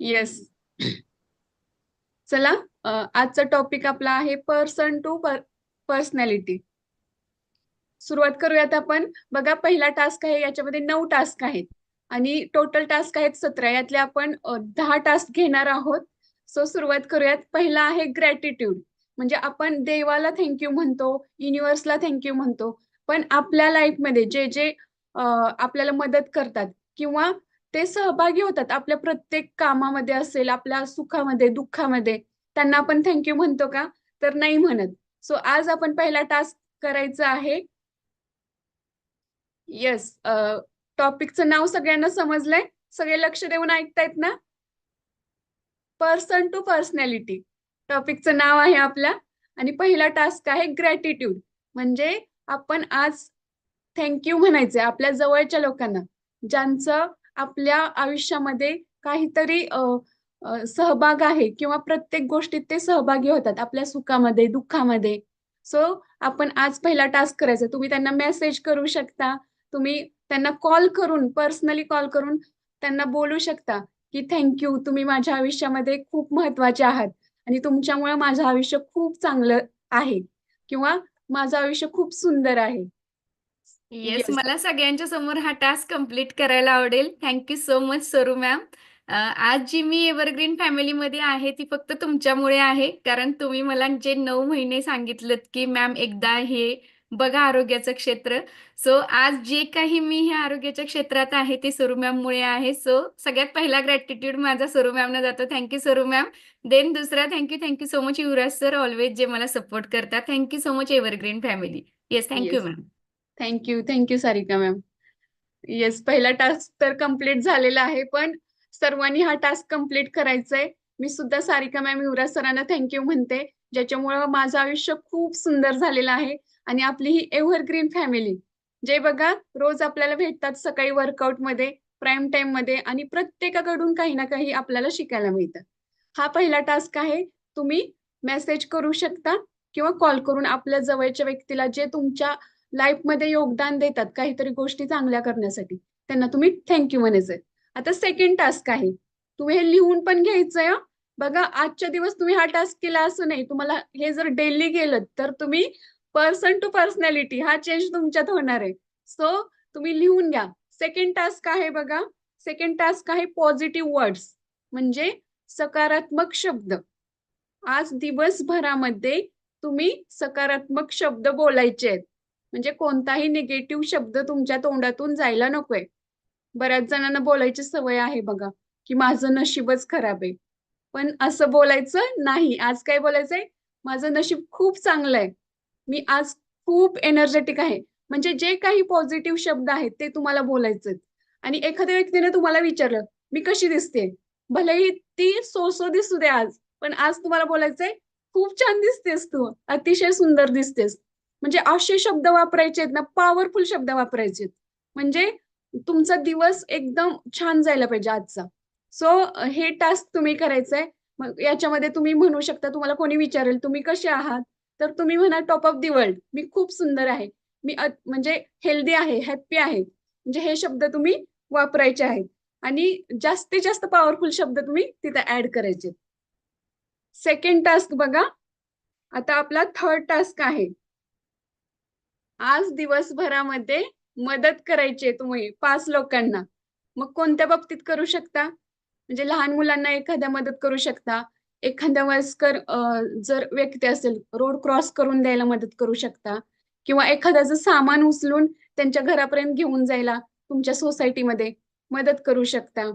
Yes. चला, आजचा topic आपला आहे पर्सन टू पर्सनॅलिटी. सुरुवात करूयात आपण. बघा, पहिला टास्क आहे, याच्यामध्ये 9 टास्क आहेत आणि टोटल टास्क आहेत 17. यातले आपण 10 टास्क घेणार आहोत. सो सुरुवात करूयात. पहिला आहे ग्रॅटिट्यूड. म्हणजे आपण देवाला थँक्यू म्हणतो, युनिव्हर्सला थँक्यू म्हणतो, पण आपल्या लाईफमध्ये जे जे आपल्याला मदत करतात किंवा ते सहभागी होतात आपल्या प्रत्येक कामामध्ये असेल, आपल्या सुखामध्ये दुःखामध्ये, त्यांना आपण थँक्यू म्हणतो का? तर नाही म्हणत. सो आज आपण पहिला टास्क करायचा आहे. येस. टॉपिकचं नाव सगळ्यांना समजलंय? सगळे लक्ष देऊन ऐकतायत ना? पर्सन टू पर्सनॅलिटी टॉपिकचं नाव आहे आपल्या. आणि पहिला टास्क आहे ग्रॅटिट्यूड. म्हणजे आपण आज थँक्यू म्हणायचंय आपल्या जवळच्या लोकांना, ज्यांचं आपल्या आयुष्यामध्ये काहीतरी सहभाग आहे किंवा प्रत्येक गोष्टीत ते सहभागी होतात आपल्या सुखामध्ये दुःखामध्ये. सो आपण आज पहिला टास्क करायचा. तुम्ही त्यांना मेसेज करू शकता, तुम्ही त्यांना कॉल करून, पर्सनली कॉल करून त्यांना बोलू शकता की थँक्यू, तुम्ही माझ्या आयुष्यामध्ये खूप महत्वाचे आहात आणि तुमच्यामुळे माझं आयुष्य खूप चांगलं आहे किंवा माझं आयुष्य खूप सुंदर आहे. Yes, yes. मला सगळ्यांच्या समोर हा टास्क कंप्लीट करायला आवडेल. थँक्यू सो मच सरू मॅम. आज जी मी एव्हरग्रीन फॅमिलीमध्ये आहे ती फक्त तुमच्यामुळे आहे. कारण तुम्ही मला जे 9 महिने सांगितलं की मॅम एकदा हे बघा आरोग्याचं क्षेत्र. सो आज जे काही मी हे आरोग्याच्या क्षेत्रात आहे ते सरू मॅममुळे आहे. सो सगळ्यात पहिला ग्रॅटिट्यूड माझा सरू मॅमना जातो. थँक्यू सरू मॅम. देन दुसरा थँक्यू थँक्यू सो मच युवराज सर, ऑलवेज जे मला सपोर्ट करतात. Thank you so much evergreen family. Yes, thank you yes. Ma'am. Thank you, thank you Sarika ma'am. Yes, पहिला टास्क तर कंप्लीट झालेला आहे, पण सर्वांनी हा टास्क कंप्लीट करायचाय. मी सुद्धा सारिका मॅम, युवराज सरांना थँक्यू म्हणते, ज्याच्यामुळं माझं आयुष्य खूप सुंदर झालेलं आहे. आणि आपली ही एव्हरग्रीन फॅमिली, जे बघा रोज आपल्याला भेटतात सकाळी वर्कआउट मध्ये, प्राईम टाइम मध्ये, आणि प्रत्येकाकडून काही ना काही आपल्याला शिकायला मिळतं. हा पहिला टास्क आहे. तुम्ही मेसेज करू शकता किंवा कॉल करून आपल्या जवळच्या व्यक्तीला, जे तुमच्या लाईफ मध्ये योगदान देतात काहीतरी गोष्टी चांगल्या करण्यासाठी, त्यांना तुम्ही थँक्यू म्हणायचंय. आता सेकंड टास्क आहे. तुम्ही हे लिहून पण घ्यायचंय हं. बघा, आजच्या दिवस तुम्ही हा टास्क केला असं नाही, तुम्हाला हे जर डेली केलं तर तुम्ही पर्सन टू पर्सनॅलिटी हा चेंज तुमच्यात होणार आहे. सो तुम्ही लिहून घ्या. सेकंड टास्क आहे बघा. सेकंड टास्क आहे पॉझिटिव्ह वर्ड्स. म्हणजे सकारात्मक शब्द. आज दिवसभरामध्ये तुम्ही सकारात्मक शब्द बोलायचे आहेत. म्हणजे कोणताही निगेटिव्ह शब्द तुमच्या तोंडातून जायला नकोय. बऱ्याच जणांना बोलायची सवय आहे बघा, की माझं नशीबच खराब आहे. पण असं बोलायचं नाही. आज काय बोलायचंय? माझं नशीब खूप चांगलं आहे. मी आज खूप एनर्जेटिक आहे. म्हणजे जे काही पॉझिटिव्ह शब्द आहेत ते तुम्हाला बोलायचे. आणि एखाद्या व्यक्तीने तुम्हाला विचारलं, मी कशी दिसते? भलेही ती सो दिसू दे आज, पण आज तुम्हाला बोलायचंय, खूप छान दिसतेस तू, अतिशय सुंदर दिसतेस. म्हणजे असे शब्द वापरायचे आहेत ना, पॉवरफुल शब्द वापरायचे. म्हणजे तुमचा दिवस एकदम छान जायला पाहिजे आजचा. सो हे टास्क तुम्ही करायचंय. मग याच्यामध्ये तुम्ही म्हणू शकता, तुम्हाला कोणी विचारेल तुम्ही कसे आहात, तर तुम्ही म्हणा टॉप ऑफ दी वर्ल्ड, मी खूप सुंदर आहे, मी म्हणजे हेल्दी आहे, हॅप्पी आहे. म्हणजे हे शब्द तुम्ही वापरायचे आहेत. आणि जास्तीत जास्त पॉवरफुल शब्द तुम्ही तिथे ऍड करायचे. सेकंड टास्क बघा. आता आपला थर्ड टास्क आहे. आज दिवसभरामध्ये मदत करायची आहे तुम्ही 5 लोकांना. मग कोणत्या बाबतीत करू शकता? म्हणजे लहान मुलांना एखाद्या मदत करू शकता. एखाद्या वयस्कर जर व्यक्ती असेल, रोड क्रॉस करून द्यायला मदत करू शकता. किंवा एखाद्याचं सामान उचलून त्यांच्या घरापर्यंत घेऊन जायला तुमच्या सोसायटीमध्ये मदत करू शकता.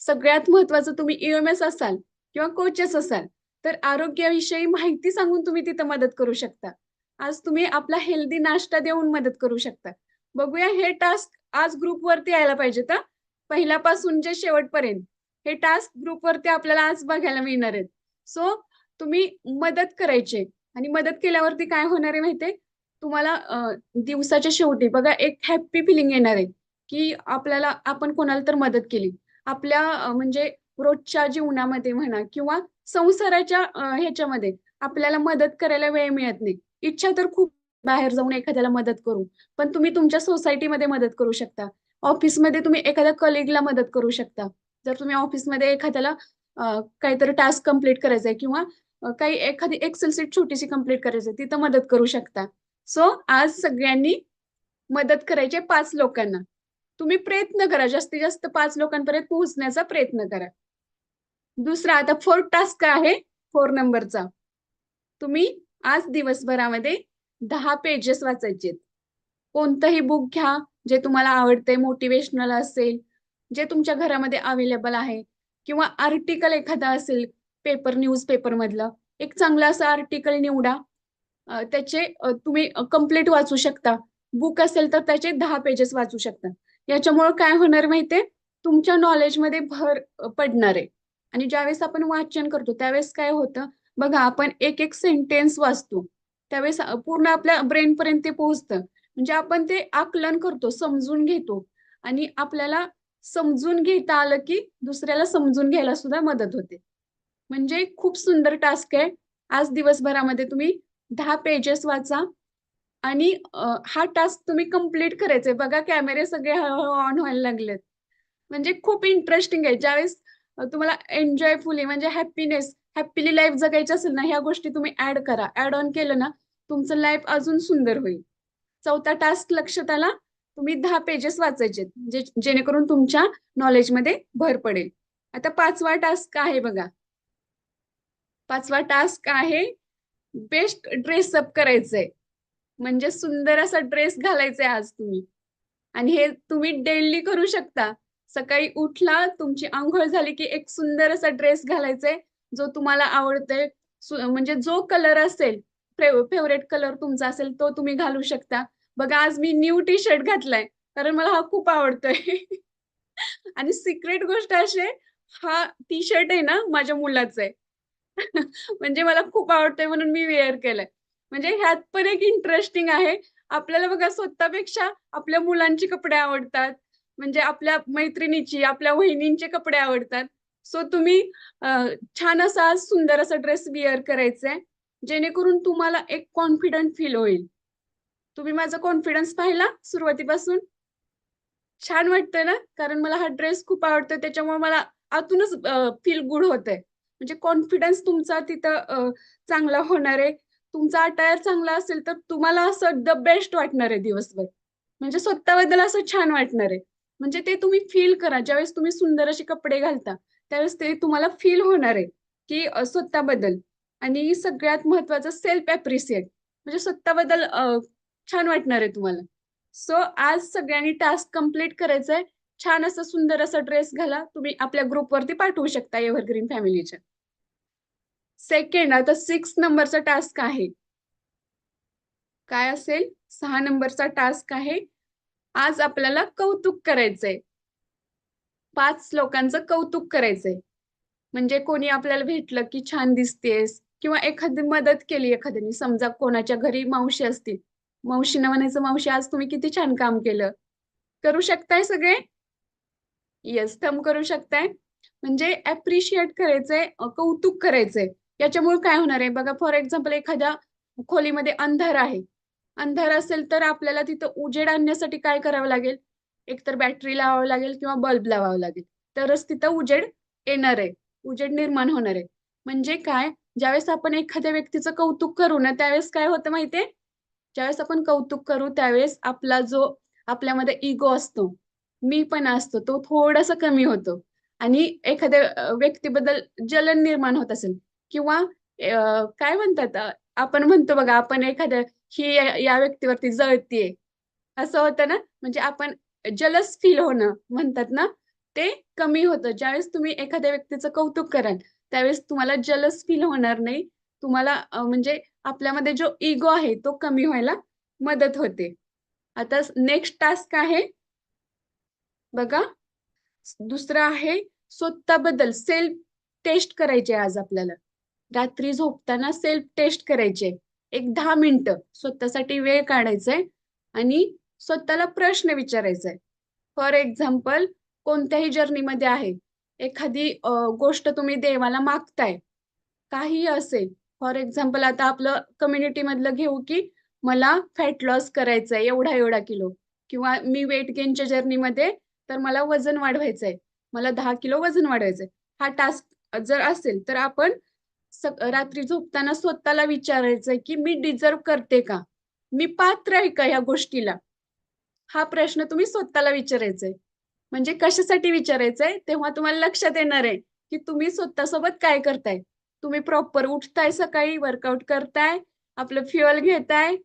सगळ्यात महत्वाचं, तुम्ही ईएमएस असाल किंवा कोचेस असाल, तर आरोग्याविषयी माहिती सांगून तुम्ही तिथं मदत करू शकता. आज तुम्ही आपला हेल्दी नाश्ता देऊन मदत करू शकता. बघूया, हे टास्क आज ग्रुपवरती यायला पाहिजेत हा. पहिल्यापासून जे शेवटपर्यंत हे टास्क ग्रुपवरती आपल्याला आज बघायला मिळणार आहेत. सो तुम्ही मदत करायची. आणि मदत केल्यावरती काय होणार आहे माहितीये? तुम्हाला दिवसाच्या शेवटी बघा एक हॅप्पी फिलिंग येणार आहे, की आपल्याला आपण कोणाला तर मदत केली. आपल्या म्हणजे रोजच्या जीवनामध्ये म्हणा किंवा संसाराच्या ह्याच्यामध्ये आपल्याला मदत करायला वेळ मिळत नाही. इच्छा तर खूप, बाहेर जाऊन एखाद्याला मदत करू. पण तुम्ही तुमच्या सोसायटीमध्ये मदत करू शकता. ऑफिसमध्ये तुम्ही एखाद्या कलिगला मदत करू शकता. जर तुम्ही ऑफिसमध्ये एखाद्याला काहीतरी टास्क कंप्लीट करायचंय किंवा काही एखादी एक्सेल शीट छोटीशी कंप्लीट करायची तिथं मदत करू शकता. सो आज सगळ्यांनी मदत करायची 5 लोकांना. तुम्ही प्रयत्न करा जास्तीत जास्त 5 लोकांपर्यंत पोहोचण्याचा प्रयत्न करा. दुसरा आता 4 टास्क आहे 4 नंबरचा. तुम्ही आज दिवसभरामध्ये 10 पेजेस वाचायचे. कोणतंही बुक घ्या जे तुम्हाला आवडते, मोटिवेशनल असेल, जे तुमच्या घरामध्ये अवेलेबल आहे किंवा आर्टिकल एखादा असेल न्यूजपेपर मधलं, एक चांगलं असं आर्टिकल निवडा. त्याचे तुम्ही कंप्लीट वाचू शकता. बुक असेल तर त्याचे 10 पेजेस वाचू शकता. याच्यामुळे काय होणार माहितीये? तुमच्या नॉलेजमध्ये भर पडणार आहे. आणि ज्यावेळेस आपण वाचन करतो त्यावेळेस काय होतं बघा, आपण एक एक सेंटेन्स वाचतो. त्यावेळेस पूर्ण आपल्या ब्रेन पर्यंत ते पोहोचतं. म्हणजे आपण ते आकलन करतो, समजून घेतो आणि आपल्याला समजून घेता आलं की दुसऱ्याला समजून घ्यायला सुद्धा मदत होते. म्हणजे खूप सुंदर टास्क आहे. आज दिवसभरामध्ये तुम्ही 10 पेजेस वाचा आणि हा टास्क तुम्ही कंप्लीट करायचा बघा कॅमेरे सगळे हळू-हळू ऑन व्हायला लागलेत. म्हणजे खूप इंटरेस्टिंग आहे. ज्यावेळेस तुम्हाला एन्जॉयफुली म्हणजे हॅपीली लाईफ जगायची असेल ना, ह्या गोष्टी तुम्ही ॲड करा. ॲड ऑन केलं ना, तुमचं लाईफ अजून सुंदर होईल. 4था टास्क लक्षात आला. तुम्ही 10 पेजेस वाचायचेत. जेणेकरून तुमच्या नॉलेजमध्ये भर पडेल. आता 5वा टास्क आहे बघा. 5वा टास्क आहे बेस्ट ड्रेस अप करायचंय. म्हणजे सुंदर असा ड्रेस घालायचाय आज तुम्ही. आणि हे तुम्ही डेली करू शकता. सकाळी उठला, तुमची अंघोळ झाली की एक सुंदर असा ड्रेस घालायचाय, जो तुम्हाला आवडतोय. म्हणजे जो कलर असेल, फेव्हरेट कलर तुमचा असेल तो तुम्ही घालू शकता. बघा आज मी न्यू टी-शर्ट घातलाय, कारण मला हा खूप आवडतोय. आणि सिक्रेट गोष्ट अशी आहे, हा टी-शर्ट आहे ना माझ्या मुलाचा आहे. म्हणजे मला खूप आवडतंय म्हणून मी वेअर केलंय. म्हणजे ह्यात पण एक इंटरेस्टिंग आहे. आपल्याला बघा स्वतःपेक्षा आपल्या मुलांची कपडे आवडतात. म्हणजे आपल्या मैत्रिणीची, आपल्या वहिनींचे कपडे आवडतात. सो तुम्ही अ, छान असा सुंदर असा ड्रेस वेअर करायचाय. जेणेकरून तुम्हाला एक कॉन्फिडंट फील होईल. तुम्ही माझा कॉन्फिडन्स पाहिला सुरुवातीपासून? छान वाटतंय ना? कारण मला हा ड्रेस खूप आवडतो त्याच्यामुळे मला आतूनच फील गुड होतंय. म्हणजे कॉन्फिडन्स तुमचा तिथं चांगला होणार आहे. तुमचा अटायर चांगला असेल तर तुम्हाला असं द बेस्ट वाटणार आहे दिवसभर. म्हणजे स्वतःबद्दल असं छान वाटणार आहे. म्हणजे ते तुम्ही फील करा. ज्यावेळेस तुम्ही सुंदर असे कपडे घालता, त्यावेळेस ते तुम्हाला फील होणार आहे, की स्वतःबद्दल आणि सगळ्यात महत्त्वाचं सेल्फ अप्रिशिएट म्हणजे स्वतःबद्दल छान वाटणार आहे तुम्हाला. सो आज सगळ्यांनी टास्क कंप्लीट करायचंय. छान असा सुंदर असा ड्रेस घाला. तुम्ही आपल्या ग्रुपवरती पाठवू शकता एव्हरग्रीन फॅमिलीच्या. सेकंड आता 6 नंबरचा टास्क आहे. काय असेल? 6 नंबरचा टास्क आहे. आज आपल्याला कौतुक करायचंय. 5 लोकांचं कौतुक करायचंय. म्हणजे कोणी आपल्याला भेटलं की छान दिसतेस किंवा एखादी मदत केली एखाद्याने. समजा कोणाच्या घरी मावशी असतील. मावशींना म्हणायचं, "मावशी आज तुम्ही किती छान काम केलं." करू शकताय सगळे? येस, थंब करू शकताय. म्हणजे ॲप्रिशिएट करायचंय, कौतुक करायचंय. याच्यामुळे काय होणार आहे बघा, फॉर एक्झाम्पल एखाद्या खोलीमध्ये अंधार आहे. अंधार असेल तर आपल्याला तिथं उजेड आणण्यासाठी काय करावं लागेल? एकतर बॅटरी लावावी लागेल किंवा बल्ब लावावा लागेल. तरच तिथं उजेड येणार आहे. उजेड निर्माण होणार आहे. म्हणजे काय? ज्यावेळेस आपण एखाद्या व्यक्तीचं कौतुक करू ना, त्यावेळेस काय होतं माहिती ज्यावेळेस आपण कौतुक करू त्यावेळेस आपला जो आपल्यामध्ये इगो असतो, मीपणा असतो, तो थोडासा कमी होतो आणि एखाद्या व्यक्तीबद्दल जलन निर्माण होत असेल किंवा काय म्हणतात आपण म्हणतो बघा, आपण एखाद्या ही या व्यक्तीवरती जळतीये, असं होतं ना, म्हणजे आपण जलस फील होणं म्हणतात ना, ते कमी होतं. ज्यावेळेस तुम्ही एखाद्या व्यक्तीचं कौतुक कराल, त्यावेळेस तुम्हाला जलस फील होणार नाही. तुम्हाला म्हणजे आपल्यामध्ये जो इगो आहे, तो कमी व्हायला मदत होते. आता नेक्स्ट टास्क आहे बघा, दुसरा आहे स्वतःबद्दल सेल्फ टेस्ट करायची आहे आज आपल्याला. रात्री झोपताना सेल्फ टेस्ट करायची आहे. एक 10 मिनिटं स्वतःसाठी वेळ काढायचा आहे आणि स्वतःला प्रश्न विचारायचा आहे. फॉर एक्झाम्पल कोणत्याही जर्नीमध्ये आहे. एखादी गोष्ट तुम्ही देवाला मागताय. काहीही असेल. फॉर एक्झाम्पल आता आपलं कम्युनिटीमधलं घेऊ, की मला फॅट लॉस करायचंय एवढा-एवढा किलो किंवा मी वेट गेनच्या जर्नीमध्ये तर मला वजन वाढवायचंय. मला 10 किलो वजन वाढवायचंय. हा टास्क जर असेल तर आपण रात्री झोपताना स्वतःला विचारायचंय की मी डिझर्व करते का, मी पात्र आहे का या गोष्टीला. हा प्रश्न तुम्ही स्वतःला विचारायचाय. म्हणजे कशासाठी विचारायचंय, तेव्हा तुम्हाला लक्षात येणार आहे की तुम्ही स्वतःसोबत काय करताय. तुम्ही प्रॉपर उठताय, सकाळी वर्कआउट करताय, आपलं फ्युअल घेताय,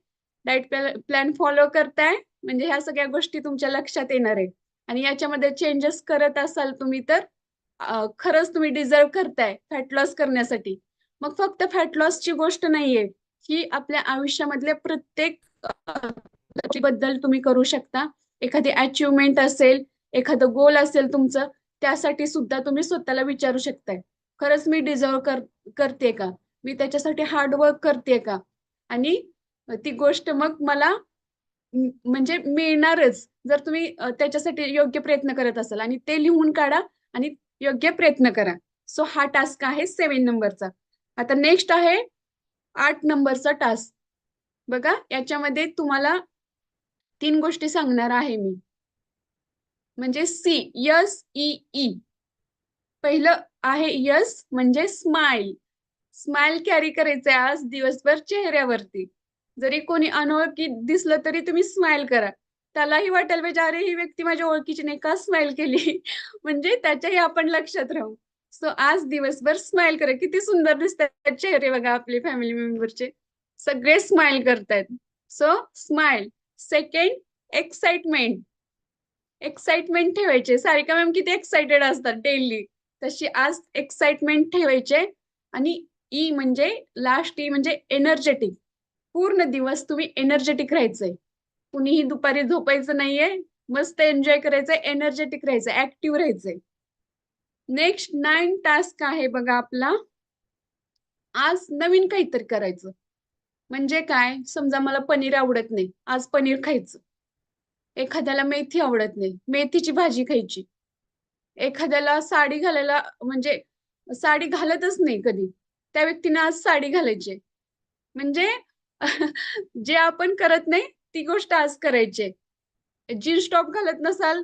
डाएट प्लॅन फॉलो करताय. म्हणजे ह्या सगळ्या गोष्टी तुमच्या लक्षात येणार आहे. आणि याच्यामध्ये चेंजेस करत असाल तुम्ही तर खरंच तुम्ही डिझर्व करताय फॅट लॉस करण्यासाठी. मग फक्त फॅट लॉसची गोष्ट नाहीये, ही आपल्या आयुष्यामधल्या प्रत्येक बद्दल तुम्ही करू शकता. एखादी अचिव्हमेंट असेल, एखादं गोल असेल तुमचं, त्यासाठी सुद्धा तुम्ही स्वतःला विचारू शकताय. खरंच मी डिझर्व करते का? मी त्याच्यासाठी हार्ड वर्क करते का? आणि ती गोष्ट मग मला म्हणजे मिळणारच. जर तुम्ही त्याच्यासाठी योग्य प्रयत्न करत असाल आणि ते लिहून काढा आणि योग्य प्रयत्न करा. सो हा टास्क आहे 7 नंबरचा. आता नेक्स्ट आहे 8 नंबरचा टास्क. बघा याच्यामध्ये तुम्हाला 3 गोष्टी सांगणार आहे मी. म्हणजे SEE. पहिलं आहे यस म्हणजे स्माइल. स्माइल कॅरी करायचंय आज दिवसभर चेहऱ्यावरती. जरी कोणी अनोळखी दिसलं तरी तुम्ही स्माइल करा. त्यालाही वाटेल पाहिजे, अरे ही व्यक्ती माझ्या ओळखीची नाही, का स्माइल केली? म्हणजे त्याच्याही आपण लक्षात राहू. सो आज दिवसभर स्माइल करा. किती सुंदर दिसतात चेहरे बघा आपले फॅमिली मेंबरचे. सगळे स्माइल करतायत. So smile. Second, excitement. Excitement ठेवायचे. सारिका मॅम किती एक्साइटेड असतात डेली. तशी आज एक्साइटमेंट ठेवायचे. आणि ई म्हणजे लास्ट ई म्हणजे एनर्जेटिक. पूर्ण दिवस तुम्ही एनर्जेटिक राहायचंय. कुणीही दुपारी झोपायचं नाहीये. मस्त एन्जॉय करायचंय, एनर्जेटिक राहायचंय, ऍक्टिव्ह राहायचंय. नेक्स्ट 9 टास्क आहे बघा आपला. आज नवीन काहीतरी करायचं. म्हणजे काय, समजा मला पनीर आवडत नाही, आज पनीर खायचं. एखाद्याला मेथी आवडत नाही, मेथीची भाजी खायची. एखाद्याला साडी घालायला म्हणजे साडी घालतच नाही कधी, त्या व्यक्तीने आज साडी घालायची. म्हणजे जे आपण करत नाही ती गोष्ट आज करायची. जीन्स टॉप घालत नसाल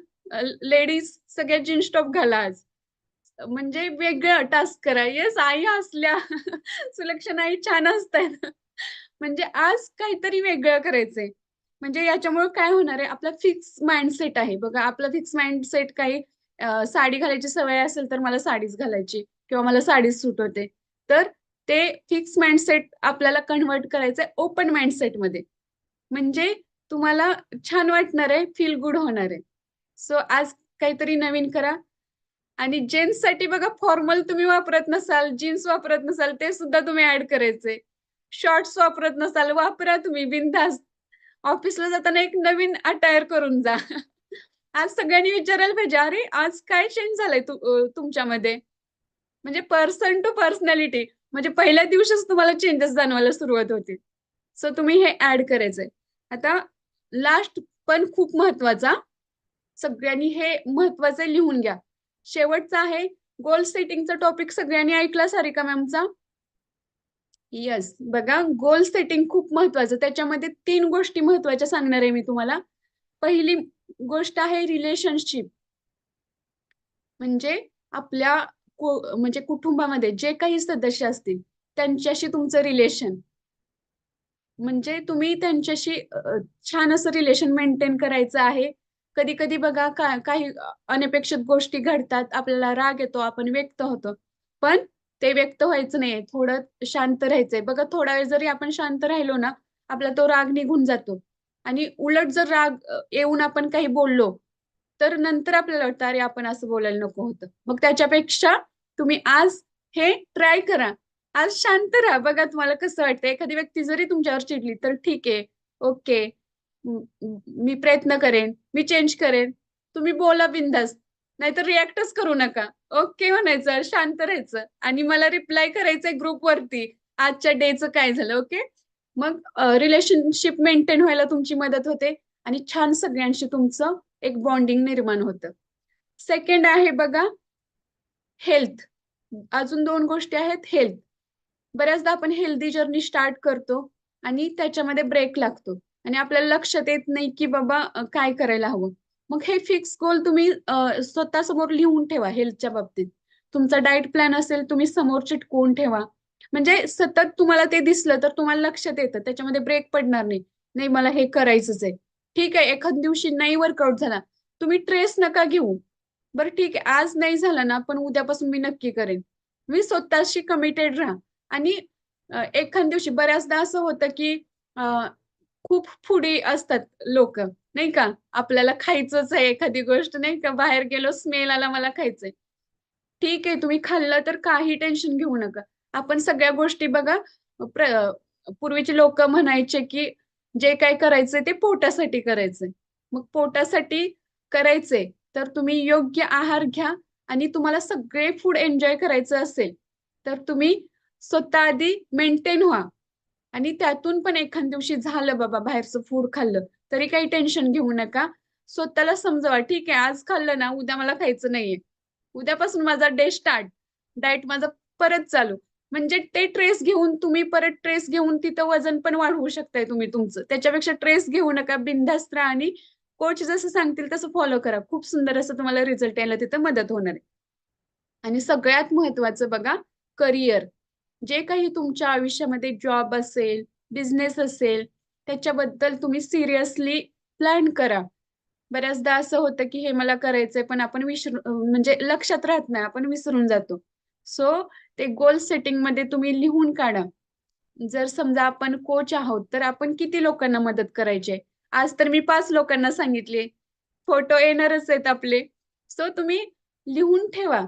लेडीज, सगळ्या जीन्स टॉप घाला आज. म्हणजे वेगळं टास्क करा. Yes I हसल्या. सुलक्षणा आई छान असतायत. म्हणजे आज काहीतरी वेगळं करायचंय. म्हणजे याच्यामुळे काय होणार आहे, आपला फिक्स माइंडसेट आहे बघा. आपला फिक्स माइंडसेट काही साडी घालायची सवय असेल तर मला साडीच घालायची किंवा मला साडीच सूट होते. तर ते फिक्स माइंडसेट आपल्याला कन्व्हर्ट करायचंय ओपन माइंडसेट मध्ये. म्हणजे तुम्हाला छान वाटणार आहे, फील गुड होणार आहे. सो आज काहीतरी नवीन करा. आणि जेंट्ससाठी बघा, फॉर्मल तुम्ही वापरत नसाल, जीन्स वापरत नसाल, ते सुद्धा तुम्ही ऍड करायचे. शॉर्ट्स वापरत नसाल, वापरा तुम्ही बिनधास्त. ऑफिसला जाताना एक नवीन अटायर करून जा. आज सगळ्यांनी विचारायला पाहिजे, अरे आज काय चेंज झालंय तुमच्यामध्ये. म्हणजे पर्सन टू पर्सनॅलिटी. म्हणजे पहिल्या दिवशीच तुम्हाला चेंजेस जाणवायला सुरुवात होते. सो तुम्ही हे ऍड करायचंय. आता लास्ट पण खूप महत्वाचा, सगळ्यांनी हे महत्वाचं लिहून घ्या. शेवटचा आहे गोल सेटिंगचा टॉपिक. सगळ्यांनी ऐकला सारिका मॅमचा? येस. बघा, गोल सेटिंग खूप महत्वाचं. त्याच्यामध्ये 3 गोष्टी महत्वाच्या सांगणार आहे मी तुम्हाला. पहिली गोष्ट आहे रिलेशनशिप. म्हणजे आपल्या म्हणजे कुटुंबामध्ये जे काही सदस्य असतील त्यांच्याशी तुमचं रिलेशन. म्हणजे तुम्ही त्यांच्याशी छान असं रिलेशन मेंटेन करायचं आहे. कधी कधी बघा काही अनपेक्षित गोष्टी घडतात, आपल्याला राग येतो, आपण व्यक्त होतो. पण ते व्यक्त व्हायचं नाही, थोडं शांत राहायचंय. बघा, थोडा वेळ जरी आपण शांत राहिलो ना, आपला तो राग निघून जातो. आणि उलट जर राग येऊन आपण काही बोललो तर नंतर आपल्याला वाटतं, अरे आपण असं बोलायला नको होतं. मग त्याच्यापेक्षा तुम्ही आज हे ट्राय करा. आज शांत राहा. बघा तुम्हाला कसं वाटतं. एखादी व्यक्ती जरी तुमच्यावर चिडली तर ठीक आहे, ओके, मी प्रयत्न करेन, मी चेंज करेन. तुम्ही बोला बिंदास, नाहीतर रिॲक्टच करू नका. ओके म्हणायचं, शांत राहायचं आणि मला रिप्लाय करायचंय ग्रुपवरती, आजच्या डेचं काय झालं. ओके. मग रिलेशनशिप मेंटेन व्हायला तुमची मदत होते आणि छान सगळ्यांशी तुमचं एक बॉन्डिंग निर्माण होतं. सेकंड आहे बघा हेल्थ. अजून 2 गोष्टी आहेत. हेल्थ. बऱ्याचदा आपण हेल्दी जर्नी स्टार्ट करतो आणि त्याच्यामध्ये ब्रेक लागतो आणि आपल्याला लक्षात येत नाही की बाबा काय करायला हवं. मग हे फिक्स गोल तुम्ही स्वतःसमोर लिहून ठेवा हेल्थच्या बाबतीत. तुमचा डाएट प्लॅन असेल तुम्ही समोर चिटकवून ठेवा. म्हणजे सतत तुम्हाला ते दिसलं तर तुम्हाला लक्षात येतं, त्याच्यामध्ये ब्रेक पडणार नाही. नाही मला हे करायचंच आहे. ठीक आहे, एखाद दिवशी नाही वर्कआउट झाला, तुम्ही ट्रेस नका घेऊ. बरं ठीक आहे, आज नाही झाला ना, पण उद्यापासून मी नक्की करेन. मी स्वतःशी कमिटेड राहा. आणि एखाद दिवशी बऱ्याचदा असं होतं की अ, खूप फूडी असतात लोक, नाही का? आपल्याला खायचंच आहे एखादी गोष्ट, नाही का? बाहेर गेलो, स्मेल आला, मला खायचंय. ठीक आहे, तुम्ही खाल्लं तर काही टेन्शन घेऊ नका. आपण सगळ्या गोष्टी बघा, पूर्वीचे लोक म्हणायचे की जे काय करायचंय ते पोटासाठी करायचंय. मग पोटासाठी करायचंय तर तुम्ही योग्य आहार घ्या. आणि तुम्हाला सगळे फूड एन्जॉय करायचं असेल तर तुम्ही स्वतः आधी मेंटेन व्हा. आणि त्यातून पण एखाद दिवशी झालं बाबा बाहेरचं फूड खाल्लं, तरी काही टेन्शन घेऊ नका. स्वतःला समजावा, ठीक आहे आज खाल्लं ना, उद्या मला खायचं नाहीये. उद्यापासून माझा डे स्टार्ट, डाएट माझं परत चालू. म्हणजे ते ट्रेस घेऊन तुम्ही परत ट्रेस घेऊन तिथं वजन पण वाढवू शकताय तुम्ही तुमचं. त्याच्यापेक्षा ट्रेस घेऊ नका, बिनधास्त राहा आणि कोच जसं सांगतील तसं फॉलो करा. खूप सुंदर असं तुम्हाला रिझल्ट यायला तिथं मदत होणार आहे. आणि सगळ्यात महत्वाचं बघा, करिअर. जे काही तुमच्या आयुष्यामध्ये जॉब असेल, बिझनेस असेल, त्याच्याबद्दल तुम्ही सिरियसली प्लॅन करा. बऱ्याचदा असं होतं की हे मला करायचंय पण आपण म्हणजे लक्षात राहत नाही, आपण विसरून जातो. सो ते गोल सेटिंग मध्ये तुम्ही लिहून काढा. जर समजा आपण कोच आहोत तर आपण किती लोकांना मदत करायची आहे? आज तर मी 5 लोकांना सांगितली. फोटो येणारच आहेत आपले. सो तुम्ही लिहून ठेवा.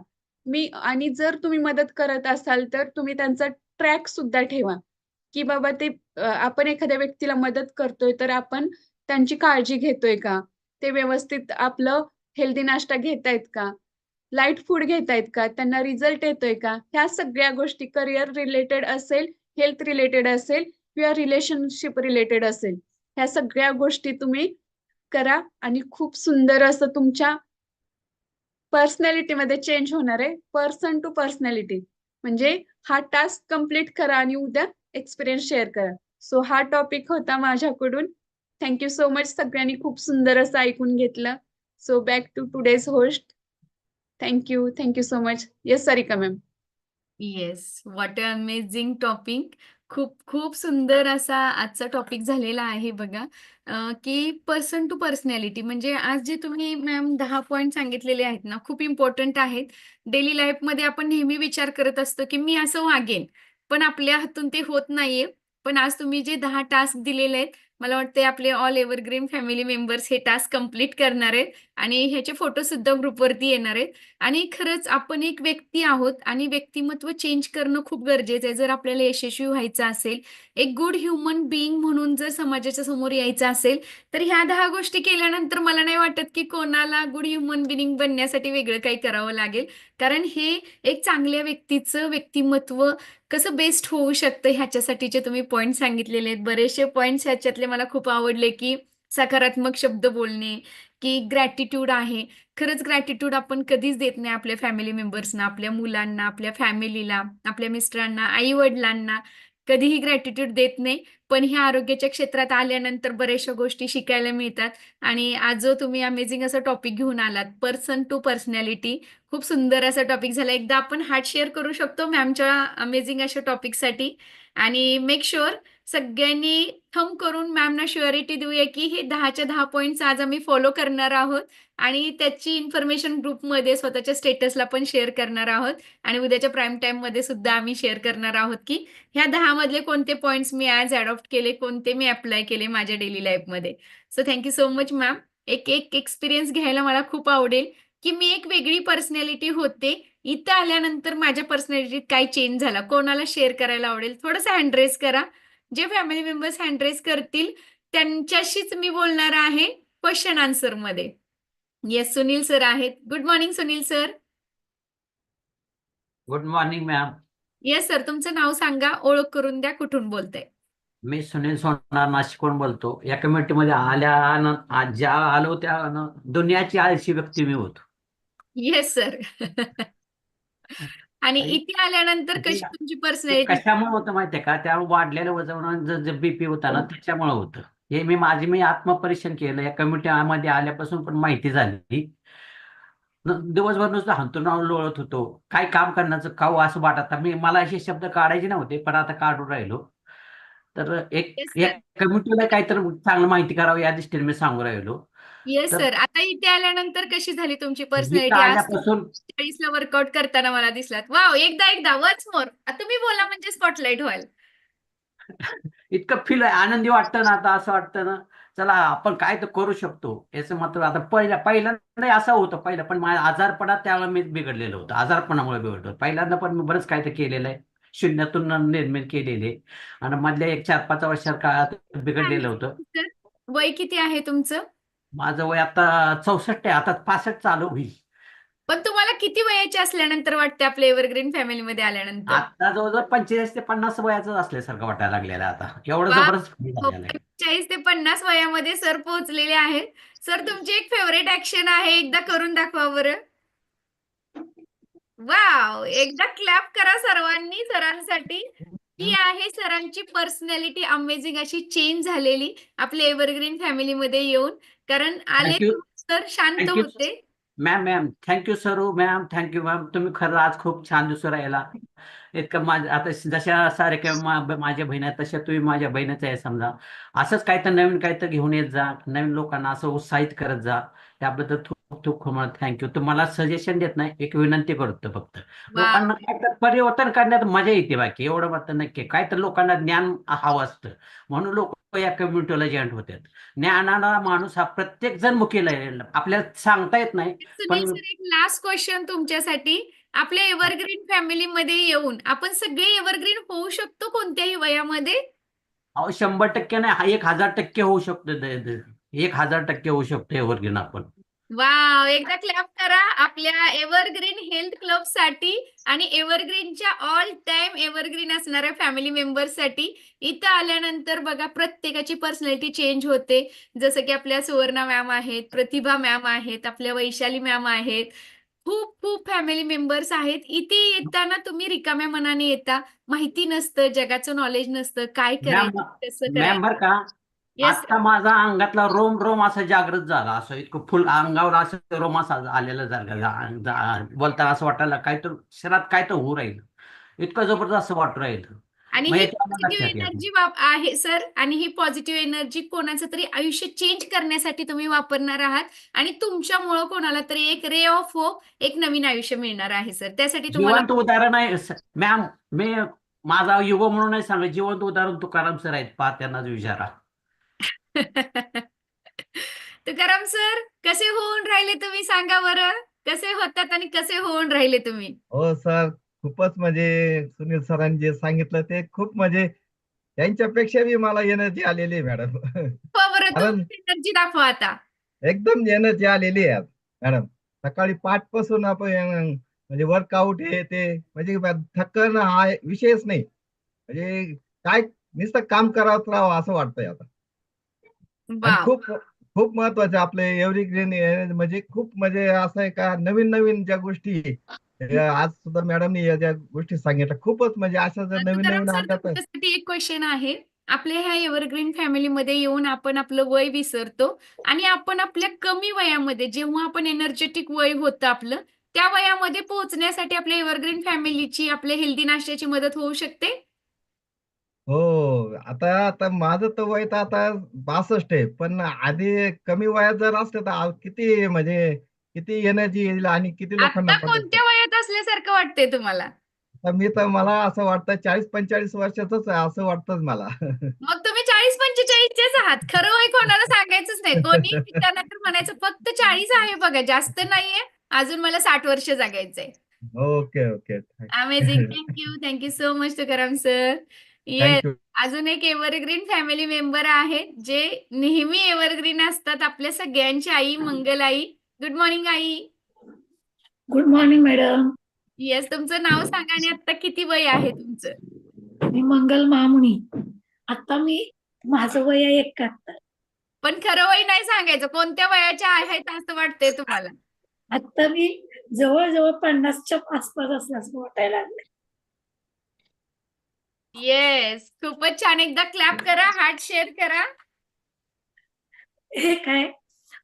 आणि जर तुम्ही मदत करत असाल तर तुम्ही त्यांचा ट्रॅक सुद्धा ठेवा. की बाबा ते आपण एखाद्या व्यक्तीला मदत करतोय तर आपण त्यांची काळजी घेतोय का? ते व्यवस्थित आपलं हेल्दी नाश्ता घेतायत का? लाईट फूड घेतायत का? त्यांना रिझल्ट येतोय का? ह्या सगळ्या गोष्टी करियर रिलेटेड असेल, हेल्थ रिलेटेड असेल किंवा रिलेशनशिप रिलेटेड असेल. ह्या सगळ्या गोष्टी तुम्ही करा आणि खूप सुंदर असं तुमच्या पर्सनॅलिटीमध्ये चेंज होणार आहे. Person to personality. म्हणजे हा टास्क कंप्लीट करा आणि उद्या एक्सपिरियन्स शेअर करा. सो हा टॉपिक होता माझ्याकडून. Thank you so much. सगळ्यांनी खूप सुंदर असं ऐकून घेतलं. So back to today's host. Thank you. Thank you so much. Yes Sarika ma'am. Yes, what a amazing topic. खूप खूप सुंदर असा आजचा टॉपिक झालेला आहे बघा. की पर्सन टू पर्सनॅलिटी म्हणजे आज जे तुम्ही मॅम 10 पॉइंट सांगितलेले आहेत ना, खूप इम्पोर्टंट आहेत. डेली लाईफमध्ये आपण नेहमी विचार करत असतो, की मी असं वागेन, पण आपल्या हातून ते होत नाहीये. पण आज तुम्ही जे 10 टास्क दिलेले आहेत, मला वाटते आपले ऑल एव्हरग्रीन फॅमिली मेंबर्स हे टास्क कंप्लीट करणार आहेत आणि ह्याचे फोटोसुद्धा ग्रुपवरती येणार आहेत. आणि खरंच आपण एक व्यक्ती आहोत आणि व्यक्तिमत्व चेंज करणं खूप गरजेचं आहे. जर आपल्याला यशस्वी व्हायचं असेल, एक गुड ह्युमन बीइंग म्हणून जर समाजाच्या समोर यायचं असेल, तर ह्या 10 गोष्टी केल्यानंतर मला नाही वाटत, की कोणाला गुड ह्युमन बीइंग बनण्यासाठी वेगळं काही करावं लागेल. कारण हे एक चांगल्या व्यक्तीचं व्यक्तिमत्व कसं बेस्ट होऊ शकतं ह्याच्यासाठीचे तुम्ही पॉइंट सांगितलेले आहेत. बरेचसे पॉइंट्स ह्याच्यातले मला खूप आवडले, की सकारात्मक शब्द बोलणे, की ग्रॅटिट्यूड आहे. खरंच ग्रॅटिट्यूड आपण कधीच देत नाही आपल्या फॅमिली मेंबर्सना, आपल्या मुलांना, आपल्या फॅमिलीला, आपल्या मिस्टरांना, आई-वडिलांना कधीही ग्रॅटिट्यूड देत नाही. पण ह्या आरोग्याच्या क्षेत्रात आल्यानंतर बऱ्याचशा गोष्टी शिकायला मिळतात आणि आज जो तुम्ही अमेझिंग असा टॉपिक घेऊन आलात, पर्सन टू पर्सनॅलिटी खूप सुंदर असा टॉपिक झाला. एकदा आपण हार्ट शेअर करू शकतो मॅमच्या अमेझिंग अशा टॉपिकसाठी आणि मेक शुअर सगळ्यांनी थंब करून मॅमना शुअरिटी देऊया, की हे 10च्या 10 पॉइंट्स आज आम्ही फॉलो करणार आहोत आणि त्याची इन्फॉर्मेशन ग्रुपमध्ये स्वतःच्या स्टेटसला पण शेअर करणार आहोत आणि उद्याच्या प्राईम टाईममध्ये सुद्धा आम्ही शेअर करणार आहोत, की ह्या 10 मधले कोणते पॉइंट्स मी आज अडॉप्ट केले, कोणते मी अप्लाय केले माझ्या डेली लाईफमध्ये. So thank you so much ma'am. एक एक्सपिरियन्स घ्यायला मला खूप आवडेल, की मी एक वेगळी पर्सनॅलिटी होते. इथं आल्यानंतर माझ्या पर्सनॅलिटीत काय चेंज झाला? कोणाला शेअर करायला आवडेल? थोडंसं हँड रेज करा. जे फॅमिली मेंबर्स हँड रेज करतील त्यांच्याशीच मी बोलणार आहे क्वेशन आन्सरमध्ये. येस, सुनील सर आहेत. Good morning Sunil sir. Good morning ma'am. Yes sir, तुमचं नाव सांगा, ओळख करून द्या, कुठून बोलताय? मी सुनील सोनार नाशिकहून बोलतो. या कमिटीमध्ये ज्या आलो त्या दुनियाची आळशी व्यक्ती मी होतो. Yes sir. आणि आणि इथे आल्यानंतर ते कशी तुमची ते पर्सनॅलिटी? कशामुळे होतं माहितीये का? त्या वाढलेलं वजन जे बीपी होता ना त्याच्यामुळे होतं. हे मी आत्मपरीक्षण केलं या कमिटीमध्ये आल्यापासून पण माहिती झाली. दिवसभर नुसतं हंतरुणावर लोळत होतो. काय काम करण्याचं काऊ असं वाटत. मला असे शब्द काढायचे नव्हते, पण आता काढून राहिलो. तर एक येस सर. एक कमिटीला काहीतरी चांगलं माहिती करावं या दृष्टीने मी सांगू राहिलो. येस तर सर. आता इथे आल्यानंतर कशी झाली तुमची इथं पर्सनॅलिटी? आज आल्यापासून 40ला वर्कआउट करताना मला दिसलात. वाव, एकदा एकदा वन्स मोर. तुम्ही बोला म्हणजे स्पॉटलाइट व्हाल. इतकं फील आनंदी वाटतं ना, आता असं वाटतं ना, चला आपण काय तर करू शकतो याचं मात्र. आता पहिल्यांदा असं होतं. पण माझ्या आजारपणात त्यावेळेला मी बिघडलेलं होतं. आजारपणामुळे बिघडलं पहिल्यांदा. पण मी बरंच काय तर केलेलं आहे. शून्यातून निर्माण केलेले. आणि मधल्या 1-4-5 वर्षात काळात बिघडलेलं होतं. सर, वय किती आहे तुमचं? माझं वय आता 64 आहे. आता 65 चालू होईल. पण तुम्हाला किती वयाचे असल्यानंतर वाटते आपल्या एव्हरग्रीन फॅमिलीमध्ये आल्यानंतर? आता जवळजवळ 45 ते 50 वयाचं असल्यासारखं वाटायला लागलेलं आहे आता. एवढं वा, जबरदस्त फील झालेलं आहे. 40 ते 50 वयामध्ये सर पोहोचलेले आहेत. सर, तुमची एक फेवरेट ऍक्शन आहे, एकदा करून दाखवा बरं. वाव, एकदा क्लॅप करा सर्वांनी सरांसाठी. ही आहे सरांची पर्सनॅलिटी, अमेझिंग अशी चेंज झालेली आपल्या एव्हरग्रीन फॅमिलीमध्ये येऊन. कारण आले थँक्यू. तर शांत थँक्यू होते. मॅम. थँक्यू सरू मॅम. Thank you ma'am. तुम्ही खरं आज खूप छान दिसून राहिला. इतकं माझं आता जशा सारख्या माझ्या बहिणी आहेत तशा तुम्ही माझ्या बहिणीच आहे समजा. असंच काय तर नवीन काय तर घेऊन येत जा. नवीन लोकांना असं उत्साहित करत जा. त्याबद्दल खूप खूप खूप थँक्यू. तुम्हाला सजेशन देत नाही, एक विनंती करतो फक्त. वाव. लोकांना काय तर परिवर्तन करण्यात मजा येते. बाकी एवढं मात्र नक्की. काय तर लोकांना ज्ञान हवं असतं, म्हणून लोक या कम्युनिटीला जॉईन होतात. ज्ञानाला माणूस हा प्रत्येक जण मुकेला आहे. आपल्याला सांगता येत नाही. सुनील पण सर, एक लास्ट क्वेश्चन तुमच्यासाठी. आपल्या एव्हरग्रीन फॅमिलीमध्ये येऊन आपण सगळे एव्हरग्रीन होऊ शकतो कोणत्याही वयामध्ये? अहो 100% नाही, हा 1000% होऊ शकतो. 1000% होऊ शकतो एव्हरग्रीन आपण. वाव, एकदा क्लॅप करा आपल्या एव्हरग्रीन हेल्थ क्लब साठी आणि एव्हरग्रीनच्या ऑल टाइम एव्हरग्रीन असणाऱ्या फॅमिली मेंबर्ससाठी. इथं आल्यानंतर बघा प्रत्येकाची पर्सनॅलिटी चेंज होते. जसं की आपल्या सुवर्णा मॅम आहेत, प्रतिभा मॅम आहेत, आपल्या वैशाली मॅम आहेत. खूप खूप फॅमिली मेंबर्स आहेत. इथे येताना तुम्ही रिकाम्या मनाने येता. माहिती नसतं, जगाचं नॉलेज नसतं, काय मॅम करायचं, कसं मॅम बर करायचं. का, येस आता माझा अंगातला रोम रोम असा जागृत झाला. असं इतकं फुल अंगावर असं रोम असा आलेलं झालं. बोलताना असं वाटायला काय तर शरीरात काय तर होऊ राहील. इतकं जबरदस्त वाटू राहील. आणि मग ही याच्या पॉझिटिव्ह लक्षात येत. एनर्जी आहे सर. आणि ही पॉझिटिव्ह एनर्जी कोणाचं तरी आयुष्य चेंज करण्यासाठी तुम्ही वापरणार आहात. आणि तुमच्यामुळं कोणाला तरी एक रे ऑफ होप, एक नवीन आयुष्य मिळणार आहे सर. त्यासाठी तुम्हाला जिवंत उदाहरण आहे मॅम. मी माझा युग म्हणून नाही सांगत, जिवंत उदाहरण तुकाराम सर आहेत. पहा, त्यांनाच विचारा. तुकाराम सर, कसे होऊन राहिले तुम्ही सांगा बरं? कसे होतात आणि कसे होऊन राहिले तुम्ही? हो सर, खूपच म्हणजे सुनील सरांनी जे सांगितलं ते खूप म्हणजे त्यांच्यापेक्षा बी मला एनर्जी आलेली आहे मॅडम. हो बरं, कारण तुमची एनर्जी दाखवा आता. एकदम एनर्जी आलेली आहे आज मॅडम. सकाळी 5 पासून आपण म्हणजे वर्कआउट हे ते म्हणजे थकन हा विषयच नाही. म्हणजे काय नुसतं काम करावंच राहावं असं वाटतंय आता. आणि वाव. खूप खूप महत्वाचं आपले एव्हरग्रीन म्हणजे खूप म्हणजे असं आहे का नवीन नवीन ज्या गोष्टी आज सुद्धा मॅडमनी या ज्या गोष्टी सांगितल्या खूपच म्हणजे अशा जर नवीन तुकाराम नवीन सर, आल्या तर तुमच्यासाठी एक क्वेश्चन आहे. आपल्या ह्या एव्हरग्रीन फॅमिलीमध्ये येऊन आपण आपलं वय विसरतो आणि आपण आपल्या कमी वयामध्ये, जेव्हा आपण एनर्जेटिक वय होतं आपलं, त्या वयामध्ये पोहोचण्यासाठी आपल्या एव्हरग्रीन फॅमिलीची, आपल्या हेल्दी नाश्त्याची मदत होऊ शकते. हो. आता आता माझं तर वय तर आता 62 आहे. पण आधी कमी वयात जर असलं तर किती म्हणजे किती एनर्जी येईल आणि किती लोकांना आता मदत कोणत्या वयात असल्यासारखं वाटतंय तुम्हाला? तर मी तर मला असं वाटतं 40-45 वर्षाचंच आहे असं वाटतंच मला. मग तुम्ही 40-45चेच आहात. खरं वय कोणाला सांगायचंच नाही. कोणी विचारल्यानंतर म्हणायचं फक्त 40 आहे बघा, जास्त नाहीये. अजून मला 60 वर्ष जगायचंय. Okay, okay. Amazing. Thank you so much Tukaram sir. Yes. Thank you. अजून एक एव्हरग्रीन फॅमिली मेंबर आहेत, जे नेहमी एव्हरग्रीन असतात. आपल्या सगळ्यांची आई, मंगल आई. गुड मॉर्निंग आई. Good morning madam. येस, तुमचं नाव सांगा आणि आता किती वय आहे तुमचं? मी मंगल महामुनी. आता माझं वय आहे 71. पण खरं वय नाही सांगायचं. कोणत्या वयाच्या आहेत असं वाटतंय तुम्हाला? आता मी जवळजवळ 50च्या आसपास असल्याचं वाटायला लागले. येस, खूपच छान. एकदा क्लॅप करा, हार्ट शेअर करा. हे काय,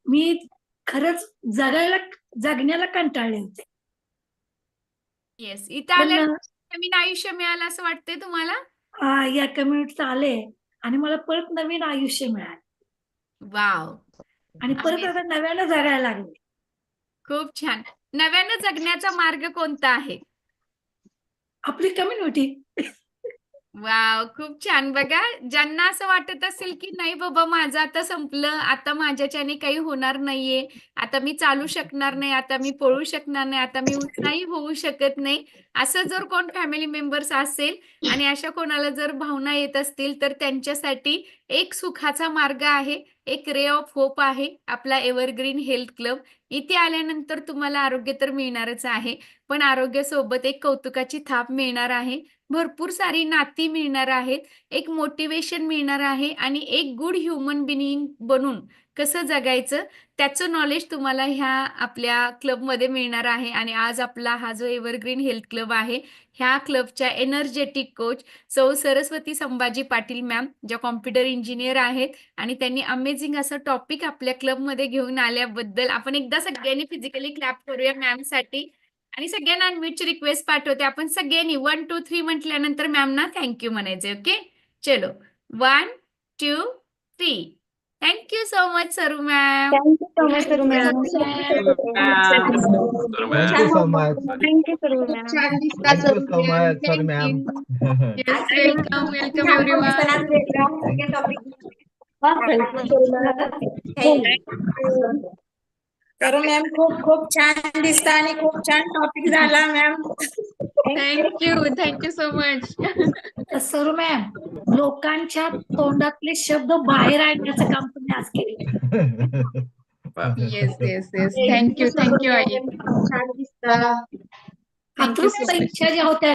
मी खरंच जगायला जगण्याला कंटाळले होते. येस, इथे आल्यानंतर पण नवीन आयुष्य मिळालं असं वाटतंय तुम्हाला? या कम्युनिटीत आले आणि मला परत नवीन आयुष्य मिळालं वाव, आणि परत आता नव्यानं जगायला लागले. खूप छान. नव्यानं जगण्याचा मार्ग कोणता आहे? आपली कम्युनिटी. वाव, खूप छान. बघा, ज्यांना असं वाटत असेल की नाही बाबा माझं आता संपलं, आता माझ्याच्याने काही होणार नाहीये, आता मी चालू शकणार नाही, आता मी पळू शकणार नाही, आता मी उत्साही होऊ शकत नाही, असं जर कोण फॅमिली मेंबर्स असेल आणि अशा कोणाला जर भावना येत असतील, तर त्यांच्यासाठी एक सुखाचा मार्ग आहे, एक रे ऑफ होप आहे आपला एव्हरग्रीन हेल्थ क्लब. इथे आल्यानंतर तुम्हाला आरोग्य तर मिळणारच आहे, पण आरोग्यासोबत एक कौतुकाची थाप मिळणार आहे. भरपूर सारी नाती मिळणार आहेत, एक मोटिवेशन मिळणार आहे आणि एक गुड ह्युमन बिनिंग बनून कसं जगायचं त्याचं नॉलेज तुम्हाला ह्या आपल्या क्लबमध्ये मिळणार आहे. आणि आज आपला हा जो एव्हरग्रीन हेल्थ क्लब आहे, ह्या क्लबच्या एनर्जेटिक कोच सौ सरस्वती संभाजी पाटील मॅम, ज्या कॉम्प्युटर इंजिनियर आहेत आणि त्यांनी अमेझिंग असं टॉपिक आपल्या क्लबमध्ये घेऊन आल्याबद्दल आपण एकदा सगळ्यांनी फिजिकली क्लॅप करूया मॅमसाठी. आणि सगळ्यांना अनम्यूटची रिक्वेस्ट पाठवते. आपण सगळ्यांनी 1, 2, 3 म्हटल्यानंतर मॅमना थँक यू म्हणायचे. ओके, चलो 1, 2, 3. थँक यू सो मच सरू मॅम. थँक्यू सो मच सरू ma'am. Thank you so much. Thank you सरू मॅम. छान दिसता thank you sir. So much sir Thank ma'am. you. Yes, welcome, welcome everyone. करू मॅम, खूप खूप छान दिसता आणि खूप छान टॉपिक झाला ma'am. Thank you so much. तर सरू मॅम, लोकांच्या तोंडातले शब्द बाहेर आणण्याचं काम तुम्ही आज केलं. Yes. Thank you, आई. छान दिसता. Thank you so Atript much. इच्छा ज्या होत्या